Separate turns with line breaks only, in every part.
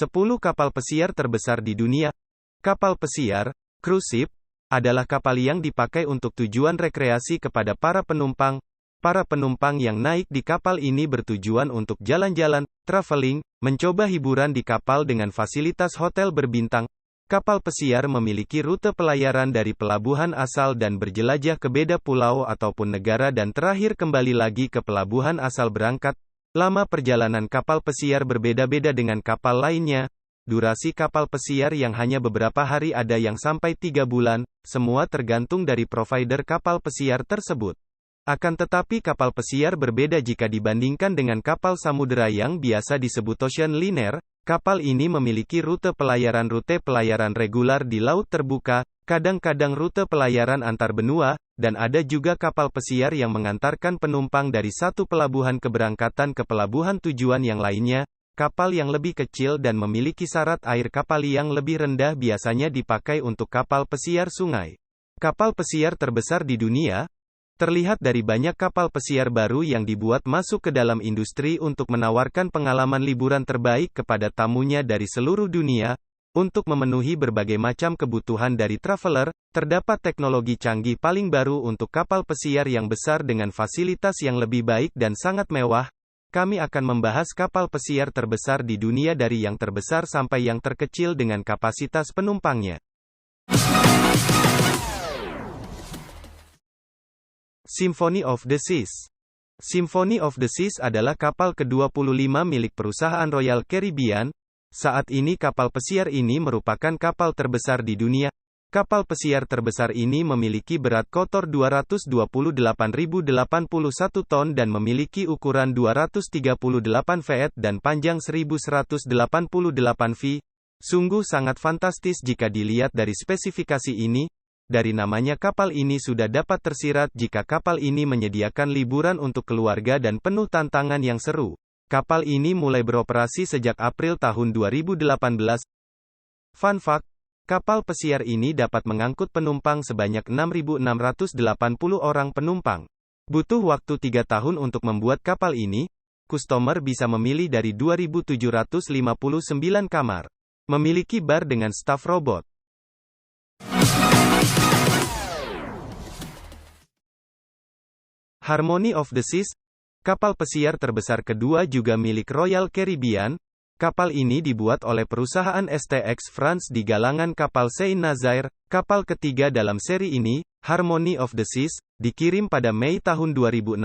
10 kapal pesiar terbesar di dunia. Kapal pesiar, cruise ship, adalah kapal yang dipakai untuk tujuan rekreasi kepada para penumpang. Para penumpang yang naik di kapal ini bertujuan untuk jalan-jalan, traveling, mencoba hiburan di kapal dengan fasilitas hotel berbintang. Kapal pesiar memiliki rute pelayaran dari pelabuhan asal dan berjelajah ke beda pulau ataupun negara dan terakhir kembali lagi ke pelabuhan asal berangkat. Lama perjalanan kapal pesiar berbeda-beda dengan kapal lainnya. Durasi kapal pesiar yang hanya beberapa hari ada yang sampai 3 bulan, semua tergantung dari provider kapal pesiar tersebut. Akan tetapi kapal pesiar berbeda jika dibandingkan dengan kapal samudera yang biasa disebut ocean liner. Kapal ini memiliki rute pelayaran regular di laut terbuka, kadang-kadang rute pelayaran antar benua, dan ada juga kapal pesiar yang mengantarkan penumpang dari satu pelabuhan keberangkatan ke pelabuhan tujuan yang lainnya. Kapal yang lebih kecil dan memiliki syarat air kapal yang lebih rendah biasanya dipakai untuk kapal pesiar sungai. Kapal pesiar terbesar di dunia. Terlihat dari banyak kapal pesiar baru yang dibuat masuk ke dalam industri untuk menawarkan pengalaman liburan terbaik kepada tamunya dari seluruh dunia. Untuk memenuhi berbagai macam kebutuhan dari traveler, terdapat teknologi canggih paling baru untuk kapal pesiar yang besar dengan fasilitas yang lebih baik dan sangat mewah. Kami akan membahas kapal pesiar terbesar di dunia dari yang terbesar sampai yang terkecil dengan kapasitas penumpangnya. Symphony of the Seas. Symphony of the Seas adalah kapal ke-25 milik perusahaan Royal Caribbean. Saat ini kapal pesiar ini merupakan kapal terbesar di dunia. Kapal pesiar terbesar ini memiliki berat kotor 228.081 ton dan memiliki ukuran 238 feet dan panjang 1188 feet. Sungguh sangat fantastis jika dilihat dari spesifikasi ini. Dari namanya kapal ini sudah dapat tersirat jika kapal ini menyediakan liburan untuk keluarga dan penuh tantangan yang seru. Kapal ini mulai beroperasi sejak April tahun 2018. Fun fact, kapal pesiar ini dapat mengangkut penumpang sebanyak 6.680 orang penumpang. Butuh waktu 3 tahun untuk membuat kapal ini. Customer bisa memilih dari 2.759 kamar. Memiliki bar dengan staf robot. Harmony of the Seas, kapal pesiar terbesar kedua juga milik Royal Caribbean. Kapal ini dibuat oleh perusahaan STX France di galangan kapal Saint-Nazaire. Kapal ketiga dalam seri ini, Harmony of the Seas, dikirim pada Mei tahun 2016,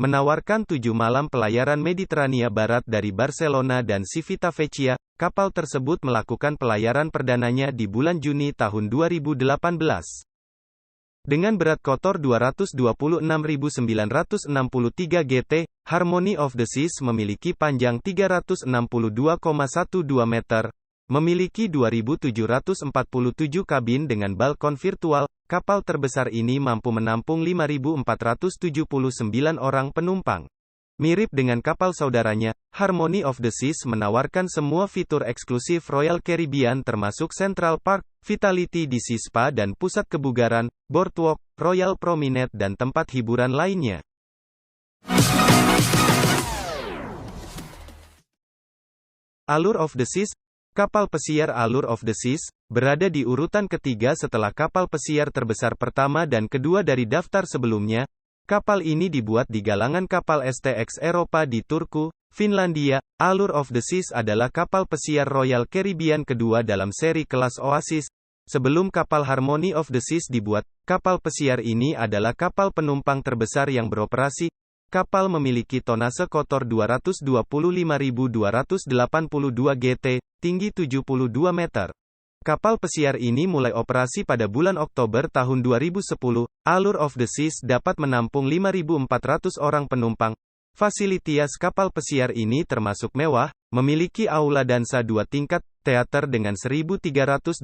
menawarkan 7 malam pelayaran Mediterania Barat dari Barcelona dan Civitavecchia. Kapal tersebut melakukan pelayaran perdananya di bulan Juni tahun 2018. Dengan berat kotor 226.963 GT, Harmony of the Seas memiliki panjang 362,12 meter, memiliki 2.747 kabin dengan balkon virtual. Kapal terbesar ini mampu menampung 5.479 orang penumpang. Mirip dengan kapal saudaranya, Harmony of the Seas menawarkan semua fitur eksklusif Royal Caribbean termasuk Central Park, Vitality di Sea Spa dan pusat kebugaran, Boardwalk, Royal Promenade dan tempat hiburan lainnya. Allure of the Seas. Kapal pesiar Allure of the Seas, berada di urutan ketiga setelah kapal pesiar terbesar pertama dan kedua dari daftar sebelumnya. Kapal ini dibuat di galangan kapal STX Eropa di Turku, Finlandia. Allure of the Seas adalah kapal pesiar Royal Caribbean kedua dalam seri kelas Oasis. Sebelum kapal Harmony of the Seas dibuat, kapal pesiar ini adalah kapal penumpang terbesar yang beroperasi. Kapal memiliki tonase kotor 225.282 GT, tinggi 72 meter. Kapal pesiar ini mulai operasi pada bulan Oktober tahun 2010. Allure of the Seas dapat menampung 5.400 orang penumpang. Fasilitas kapal pesiar ini termasuk mewah, memiliki aula dansa 2 tingkat, teater dengan 1.380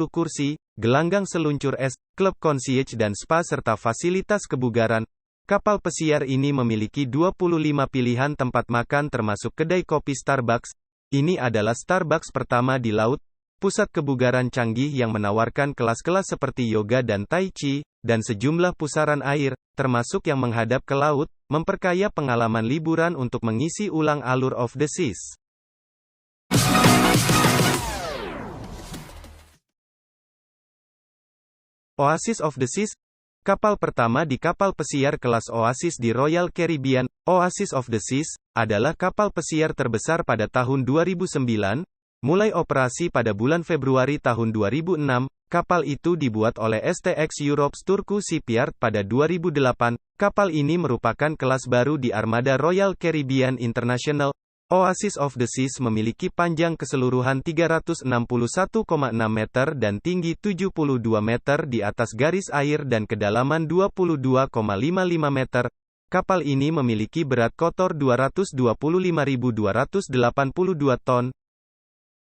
kursi, gelanggang seluncur es, klub concierge dan spa serta fasilitas kebugaran. Kapal pesiar ini memiliki 25 pilihan tempat makan termasuk kedai kopi Starbucks. Ini adalah Starbucks pertama di laut. Pusat kebugaran canggih yang menawarkan kelas-kelas seperti yoga dan tai chi, dan sejumlah pusaran air, termasuk yang menghadap ke laut, memperkaya pengalaman liburan untuk mengisi ulang Allure of the Seas. Oasis of the Seas, kapal pertama di kapal pesiar kelas Oasis di Royal Caribbean. Oasis of the Seas adalah kapal pesiar terbesar pada tahun 2009, mulai operasi pada bulan Februari tahun 2006. Kapal itu dibuat oleh STX Europe's Turku Shipyard pada 2008. Kapal ini merupakan kelas baru di armada Royal Caribbean International. Oasis of the Seas memiliki panjang keseluruhan 361,6 meter dan tinggi 72 meter di atas garis air dan kedalaman 22,55 meter. Kapal ini memiliki berat kotor 225.282 ton.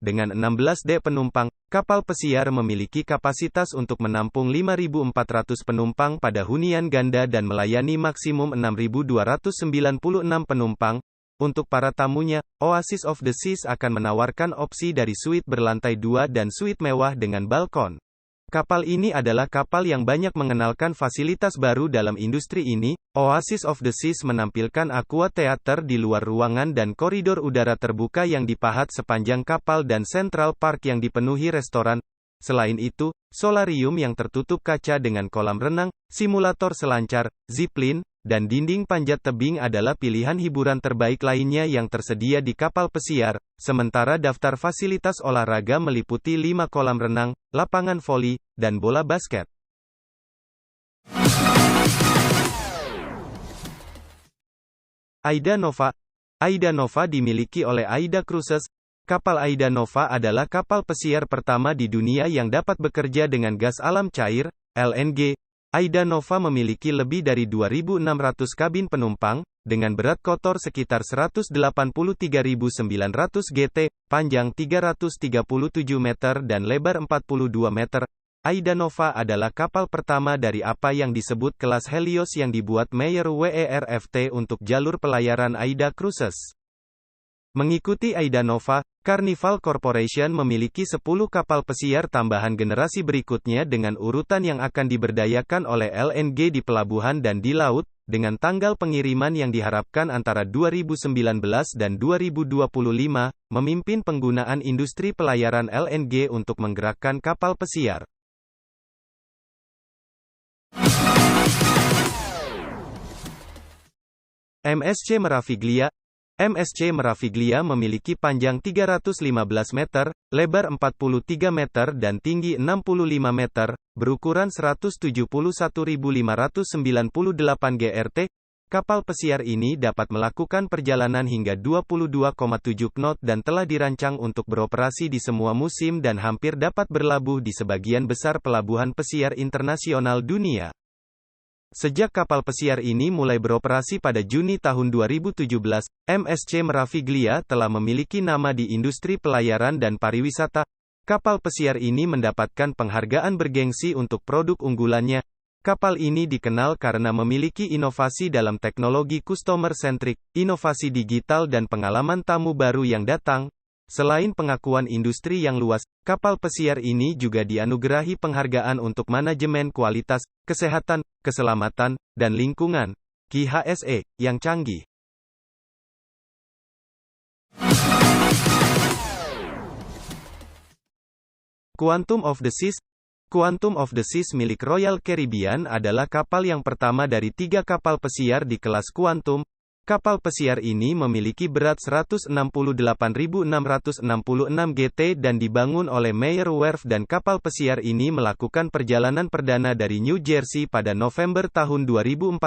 Dengan 16 penumpang, kapal pesiar memiliki kapasitas untuk menampung 5.400 penumpang pada hunian ganda dan melayani maksimum 6.296 penumpang. Untuk para tamunya, Oasis of the Seas akan menawarkan opsi dari suite berlantai 2 dan suite mewah dengan balkon. Kapal ini adalah kapal yang banyak mengenalkan fasilitas baru dalam industri ini. Oasis of the Seas menampilkan aqua theater di luar ruangan dan koridor udara terbuka yang dipahat sepanjang kapal dan Central Park yang dipenuhi restoran. Selain itu, solarium yang tertutup kaca dengan kolam renang, simulator selancar, zipline, dan dinding panjat tebing adalah pilihan hiburan terbaik lainnya yang tersedia di kapal pesiar. Sementara daftar fasilitas olahraga meliputi 5 kolam renang, lapangan voli, dan bola basket. Aida Nova. Aida Nova dimiliki oleh Aida Cruises. Kapal Aida Nova adalah kapal pesiar pertama di dunia yang dapat bekerja dengan gas alam cair, LNG. Aida Nova memiliki lebih dari 2.600 kabin penumpang, dengan berat kotor sekitar 183.900 GT, panjang 337 meter dan lebar 42 meter. Aida Nova adalah kapal pertama dari apa yang disebut kelas Helios yang dibuat Meyer WERFT untuk jalur pelayaran Aida Cruises. Mengikuti Aida Nova, Carnival Corporation memiliki 10 kapal pesiar tambahan generasi berikutnya dengan urutan yang akan diberdayakan oleh LNG di pelabuhan dan di laut, dengan tanggal pengiriman yang diharapkan antara 2019 dan 2025, memimpin penggunaan industri pelayaran LNG untuk menggerakkan kapal pesiar. MSC Meraviglia. MSC Meraviglia memiliki panjang 315 meter, lebar 43 meter dan tinggi 65 meter, berukuran 171.598 GRT. Kapal pesiar ini dapat melakukan perjalanan hingga 22,7 knot dan telah dirancang untuk beroperasi di semua musim dan hampir dapat berlabuh di sebagian besar pelabuhan pesiar internasional dunia. Sejak kapal pesiar ini mulai beroperasi pada Juni tahun 2017, MSC Meraviglia telah memiliki nama di industri pelayaran dan pariwisata. Kapal pesiar ini mendapatkan penghargaan bergengsi untuk produk unggulannya. Kapal ini dikenal karena memiliki inovasi dalam teknologi customer-centric, inovasi digital dan pengalaman tamu baru yang datang. Selain pengakuan industri yang luas, kapal pesiar ini juga dianugerahi penghargaan untuk manajemen kualitas, kesehatan, keselamatan, dan lingkungan, KHSE, yang canggih. Quantum of the Seas. Quantum of the Seas milik Royal Caribbean adalah kapal yang pertama dari 3 kapal pesiar di kelas Quantum. Kapal pesiar ini memiliki berat 168.666 GT dan dibangun oleh Meyer Werft dan kapal pesiar ini melakukan perjalanan perdana dari New Jersey pada November tahun 2014.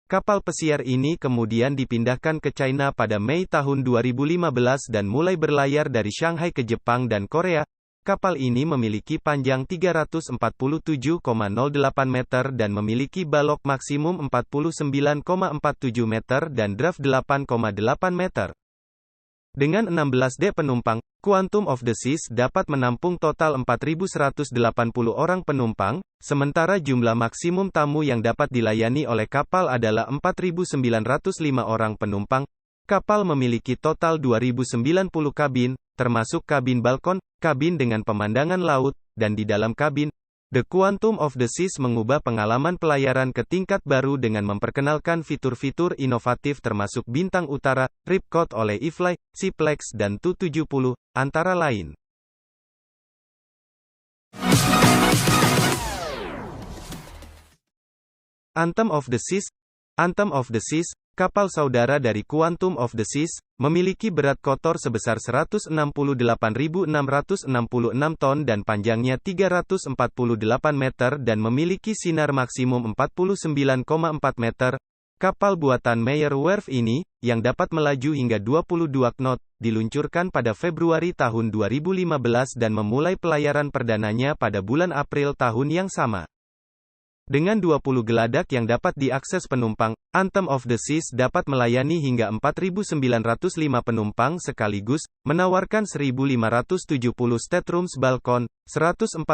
Kapal pesiar ini kemudian dipindahkan ke China pada Mei tahun 2015 dan mulai berlayar dari Shanghai ke Jepang dan Korea. Kapal ini memiliki panjang 347,08 meter dan memiliki balok maksimum 49,47 meter dan draft 8,8 meter. Dengan 16 penumpang, Quantum of the Seas dapat menampung total 4.180 orang penumpang, sementara jumlah maksimum tamu yang dapat dilayani oleh kapal adalah 4.905 orang penumpang. Kapal memiliki total 2.090 kabin, termasuk kabin balkon, kabin dengan pemandangan laut, dan di dalam kabin, The Quantum of the Seas mengubah pengalaman pelayaran ke tingkat baru dengan memperkenalkan fitur-fitur inovatif termasuk bintang utara, Ripcord oleh eFly, Seaplex dan Tu-70, antara lain. Anthem of the Seas. Anthem of the Seas, kapal saudara dari Quantum of the Seas, memiliki berat kotor sebesar 168.666 ton dan panjangnya 348 meter dan memiliki sinar maksimum 49,4 meter. Kapal buatan Meyer Werft ini, yang dapat melaju hingga 22 knot, diluncurkan pada Februari tahun 2015 dan memulai pelayaran perdananya pada bulan April tahun yang sama. Dengan 20 geladak yang dapat diakses penumpang, Anthem of the Seas dapat melayani hingga 4.905 penumpang sekaligus, menawarkan 1.570 staterooms balkon, 147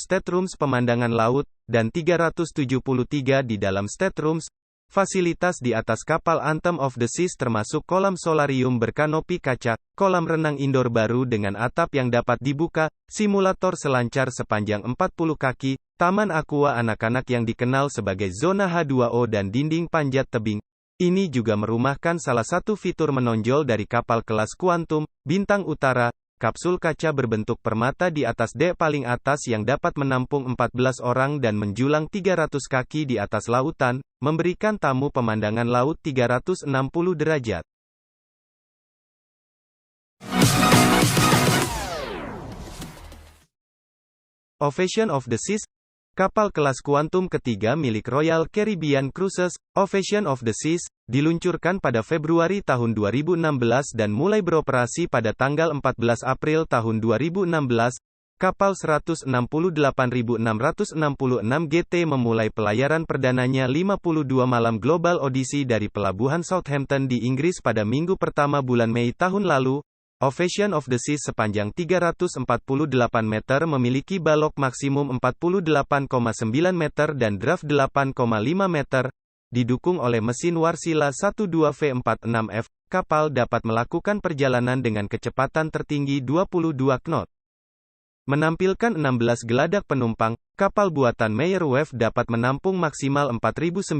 staterooms pemandangan laut, dan 373 di dalam staterooms. Fasilitas di atas kapal Anthem of the Seas termasuk kolam solarium berkanopi kaca, kolam renang indoor baru dengan atap yang dapat dibuka, simulator selancar sepanjang 40 kaki, taman aqua anak-anak yang dikenal sebagai zona H2O dan dinding panjat tebing. Ini juga merumahkan salah satu fitur menonjol dari kapal kelas Quantum, Bintang Utara, kapsul kaca berbentuk permata di atas dek paling atas yang dapat menampung 14 orang dan menjulang 300 kaki di atas lautan, memberikan tamu pemandangan laut 360 derajat. Ovation of the Seas. Kapal kelas Quantum ketiga milik Royal Caribbean Cruises, Ovation of the Seas, diluncurkan pada Februari tahun 2016 dan mulai beroperasi pada tanggal 14 April tahun 2016. Kapal 168.666 GT memulai pelayaran perdananya 52 malam Global Odyssey dari Pelabuhan Southampton di Inggris pada minggu pertama bulan Mei tahun lalu. Ovation of the Seas sepanjang 348 meter memiliki balok maksimum 48,9 meter dan draft 8,5 meter. Didukung oleh mesin Wärtsilä 12V46F, kapal dapat melakukan perjalanan dengan kecepatan tertinggi 22 knot. Menampilkan 16 geladak penumpang, kapal buatan Meyer Werft dapat menampung maksimal 4.905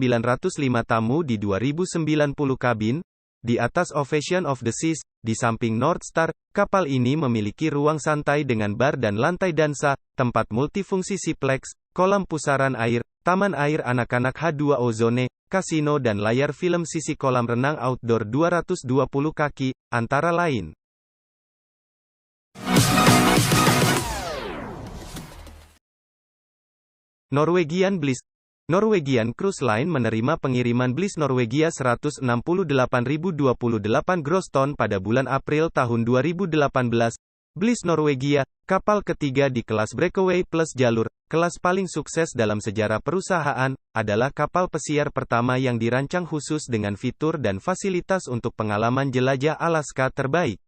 tamu di 2.090 kabin. Di atas Ovation of the Seas, di samping North Star, kapal ini memiliki ruang santai dengan bar dan lantai dansa, tempat multifungsi Siplex, kolam pusaran air, taman air anak-anak H2O zone, kasino dan layar film sisi kolam renang outdoor 220 kaki, antara lain. Norwegian Bliss. Norwegian Cruise Line menerima pengiriman Bliss Norwegia 168.028 gross ton pada bulan April tahun 2018. Bliss Norwegia, kapal ketiga di kelas Breakaway Plus jalur, kelas paling sukses dalam sejarah perusahaan, adalah kapal pesiar pertama yang dirancang khusus dengan fitur dan fasilitas untuk pengalaman jelajah Alaska terbaik.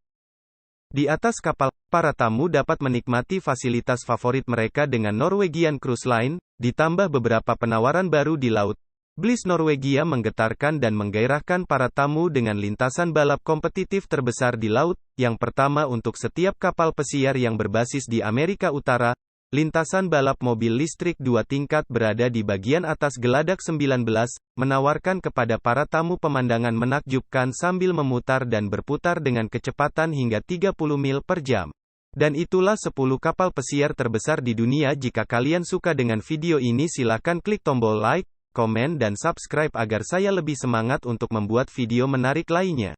Di atas kapal, para tamu dapat menikmati fasilitas favorit mereka dengan Norwegian Cruise Line, ditambah beberapa penawaran baru di laut. Bliss Norwegia menggetarkan dan menggairahkan para tamu dengan lintasan balap kompetitif terbesar di laut, yang pertama untuk setiap kapal pesiar yang berbasis di Amerika Utara. Lintasan balap mobil listrik 2 tingkat berada di bagian atas geladak 19, menawarkan kepada para tamu pemandangan menakjubkan sambil memutar dan berputar dengan kecepatan hingga 30 mil per jam. Dan itulah 10 kapal pesiar terbesar di dunia. Jika kalian suka dengan video ini silakan klik tombol like, komen dan subscribe agar saya lebih semangat untuk membuat video menarik lainnya.